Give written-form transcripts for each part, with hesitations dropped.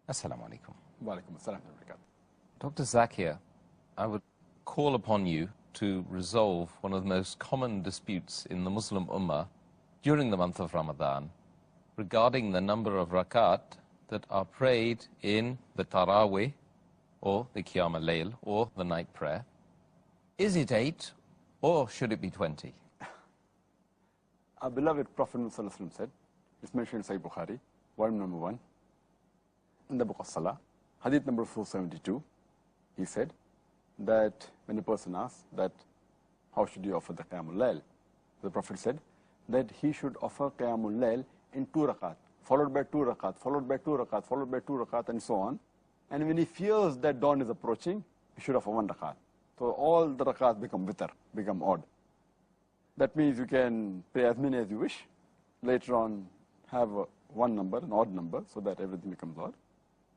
Assalamu alaikum. Wa alaikum assalam wa barakatuh. Dr. Zakir, I would call upon you to resolve one of the most common disputes in the Muslim Ummah during the month of Ramadan regarding the number of rakaat that are prayed in the Tarawih or the Qiyam al-Layl or the night prayer. Is it 8 or should it be 20? Our beloved Prophet ﷺ said, it's mentioned in Sahih Bukhari, volume number 1, in the book of Salah, hadith number 472, he said that when a person asks that how should you offer the Qiyamul Layl, the Prophet said that he should offer Qiyamul Layl in 2 rakat, followed by 2 rakat, followed by 2 rakat, followed by 2 rakat, and so on. And when he fears that dawn is approaching, he should offer 1 rakat. So all the rakat become witr, become odd. That means you can pray as many as you wish. Later on, have one number, an odd number, so that everything becomes odd.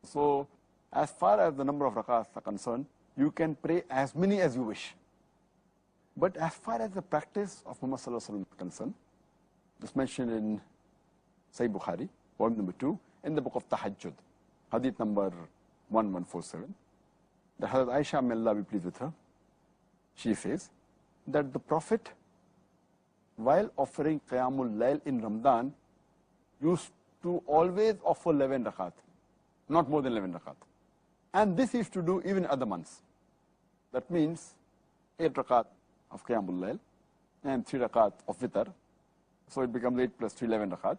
So as far as the number of rakats are concerned, you can pray as many as you wish. But as far as the practice of Muhammad Sallallahu Alaihi Wasallam is concerned, it's mentioned in Sahih Bukhari, volume number 2, in the book of Tahajjud, hadith number 1147. The Hazrat Aisha, may Allah be pleased with her, she says that the Prophet, while offering Qiyamul Layl in Ramadan, used to always offer 11 rakat, not more than 11 rakat. And this he used to do even other months. That means 8 rakat of Qiyamul Layl and 3 rakat of Witr. So it becomes 8 plus 3, 11 rakat.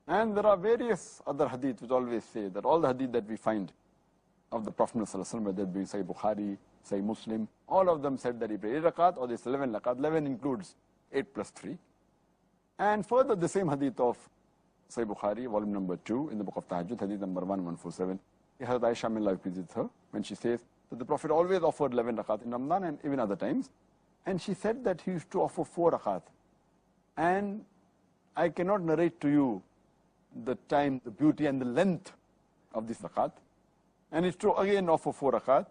And there are various other hadith which always say that all the hadith that we find of the Prophet ﷺ, whether it be Sahih Bukhari, Sahih Muslim, all of them said that he prayed 8 rakat or this 11 rakat. 11 includes 8 plus 3. And further, the same hadith of Sahih Bukhari, volume number 2, in the book of Tahajjud, hadith number 1147, Hazrat Aisha, may Allah be pleased with her, when she says that the Prophet always offered 11 rakat in Ramadan and even other times. And she said that he used to offer 4 rakat. And I cannot narrate to you the time, the beauty and the length of this rakat. And it's to again offer 4 rakat.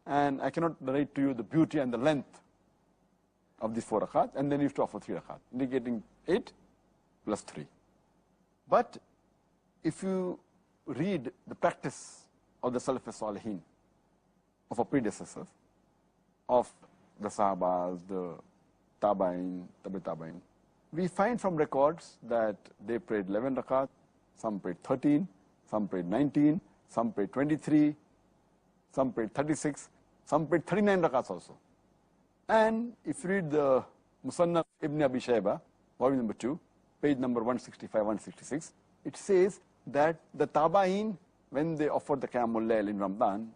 And I cannot narrate to you the beauty and the length of this 4 rakat. And then he used to offer 3 rakat, indicating 8 plus 3. But if you read the practice of the Salaf Salihin, of our predecessors, of the Sahabas, the Tabain, Tabi Tabain, we find from records that they prayed 11 rakat, some prayed 13, some prayed 19, some prayed 23, some prayed 36, some prayed 39 rakats also. And if you read the Musannaf Ibn Abi Shayba, volume number 2, page number 165, 166, it says that the Tabain, when they offered the Qiyamul Layl in Ramadan,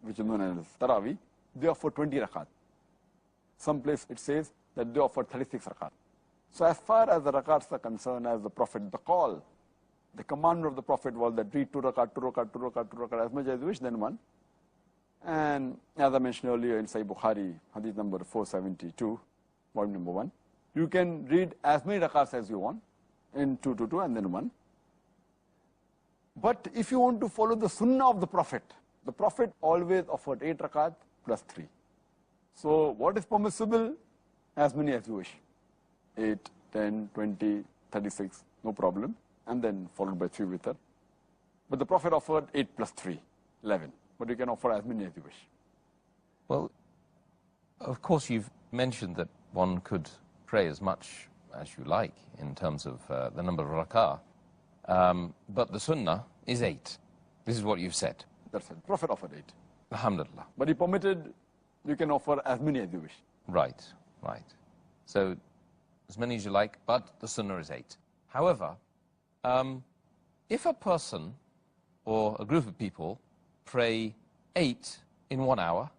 which is known as Tarawih, they offered 20 rakat. Some place it says that they offered 36 rakat. So as far as the rakats are concerned, as the Prophet, the call, the command of the Prophet was that read 2 rakat, 2 rakat, 2 rakat, 2 rakat, as much as you wish, then 1. And as I mentioned earlier in Sahih Bukhari, hadith number 472, volume number 1, you can read as many rakats as you want in 2, 2, 2, and then 1. But if you want to follow the sunnah of the Prophet always offered 8 rakat plus 3. So what is permissible? As many as you wish. 8, 10, 20, 36, no problem. And then followed by 3 witr. But the Prophet offered 8 plus 3, 11. But you can offer as many as you wish. Well, of course you've mentioned that one could pray as much as you like in terms of the number of rakah. But the sunnah is 8. This is what you've said. That's it. Prophet offered 8. Alhamdulillah. But he permitted, you can offer as many as you wish. Right, right. So, as many as you like, but the sunnah is 8. However, if a person or a group of people pray 8 in 1 hour,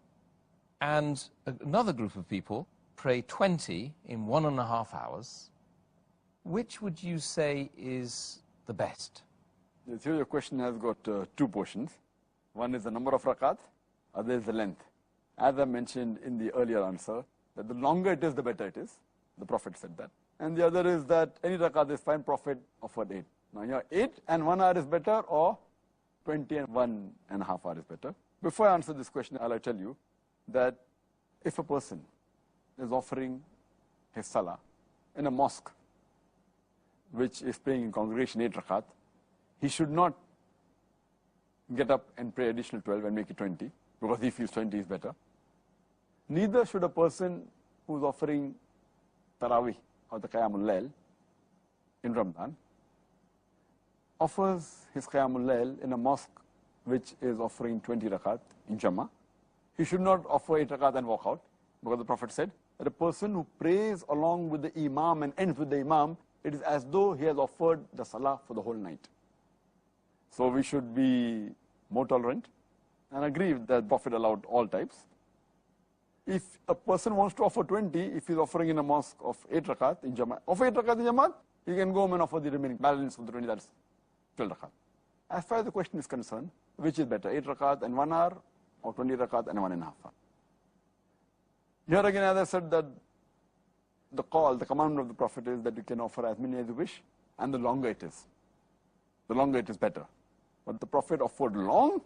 and another group of people pray 20 in 1.5 hours, which would you say is the best? Here your question has got 2 portions. One is the number of rakat, other is the length. As I mentioned in the earlier answer, that the longer it is, the better it is. The Prophet said that. And the other is that any rakat is fine, Prophet offered 8. Now here 8 and 1 hour is better, or 20 and 1.5 hour is better. Before I answer this question, I'll tell you that if a person is offering his salah in a mosque, which is praying in congregation 8 rakat, he should not get up and pray additional 12 and make it 20, because he feels 20 is better. Neither should a person who's offering Tarawih or the Qiyamul Layl in Ramadan offers his Qiyamul Layl in a mosque which is offering 20 rakaat in Jama. He should not offer 8 rakaat and walk out, because the Prophet said that a person who prays along with the Imam and ends with the Imam, it is as though he has offered the Salah for the whole night. So we should be more tolerant and agree that the Prophet allowed all types. If a person wants to offer 20, if he's offering in a mosque of 8 rakat in Jamaat, offer 8 rakat in Jamaat, he can go home and offer the remaining balance of the 20, that's 12 rakat. As far as the question is concerned, which is better, 8 rakat and 1 hour, or 20 rakat and 1.5 hour? Here again, as I said, that the call, the commandment of the Prophet is that you can offer as many as you wish, and the longer it is. The longer it is better. But the Prophet offered long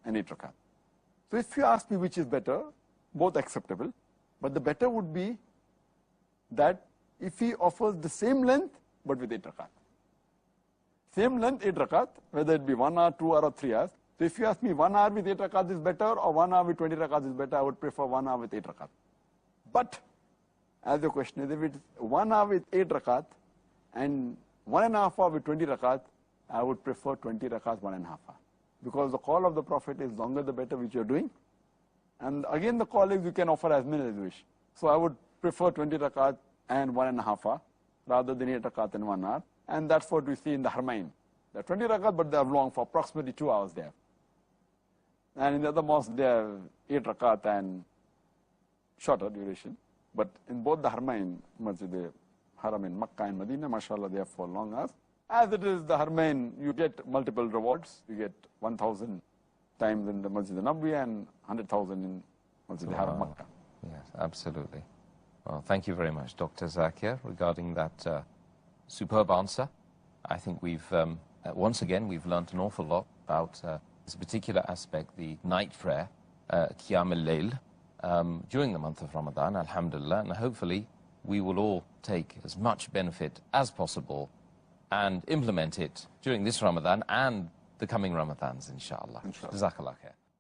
and 8 rakat. So if you ask me which is better, both acceptable, but the better would be that if he offers the same length, but with 8 rakat. Same length, 8 rakat, whether it be 1 hour, 2 hour, or 3 hours. So if you ask me 1 hour with 8 rakat is better, or 1 hour with 20 rakat is better, I would prefer 1 hour with 8 rakat. But, as the question is, if it's 1 hour with 8 rakat, and 1.5 hour with 20 rakat, I would prefer 20 rakat, 1.5 hour. Because the call of the Prophet is longer the better which you're doing. And again, the call is you can offer as many as you wish. So I would prefer 20 rakat and 1.5 hour, rather than 8 rakat and 1 hour. And that's what we see in the Harmain. They're 20 rakat, but they are long for approximately 2 hours there. And in the other mosque, they are 8 rakat and shorter duration. But in both the Harmain, Masjid Haram in Makkah and Medina, mashallah, they are for long hours. As it is the Harmain, you get multiple rewards. You get 1,000 times in the Masjid al-Nabawi and 100,000 in Masjid al-Haram, Makkah. Yes, absolutely. Well, thank you very much, Dr. Zakir, regarding that superb answer. I think we've, once again, we've learnt an awful lot about this particular aspect, the night prayer, Qiyam al-Layl, during the month of Ramadan, alhamdulillah, and hopefully we will all take as much benefit as possible and implement it during this Ramadan and the coming Ramadans, inshallah. Jazakallah khair.